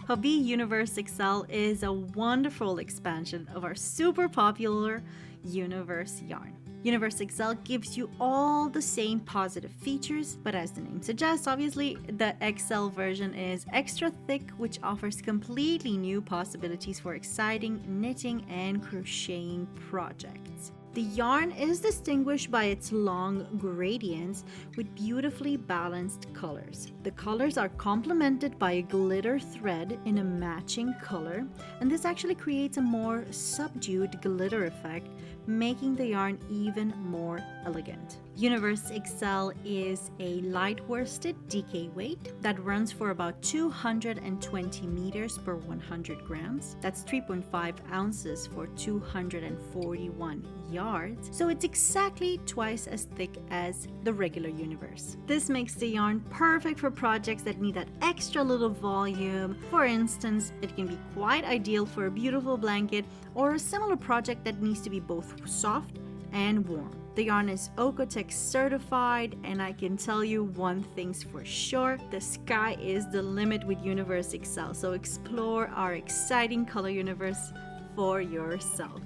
Hobbii Universe XL is a wonderful expansion of our super popular Universe yarn. Universe XL gives you all the same positive features, but as the name suggests, obviously, the XL version is extra thick, which offers completely new possibilities for exciting knitting and crocheting projects. The yarn is distinguished by its long gradients with beautifully balanced colors. The colors are complemented by a glitter thread in a matching color, and this actually creates a more subdued glitter effect, making the yarn even more elegant. Universe XL is a light worsted DK weight that runs for about 220 meters per 100 grams. That's 3.5 ounces for 241 yards. So it's exactly twice as thick as the regular Universe. This makes the yarn perfect for projects that need that extra little volume. For instance, it can be quite ideal for a beautiful blanket or a similar project that needs to be both soft and warm. The yarn is Oeko-Tex certified, and I can tell you one thing's for sure: the sky is the limit with Universe XL. So explore our exciting color universe for yourself.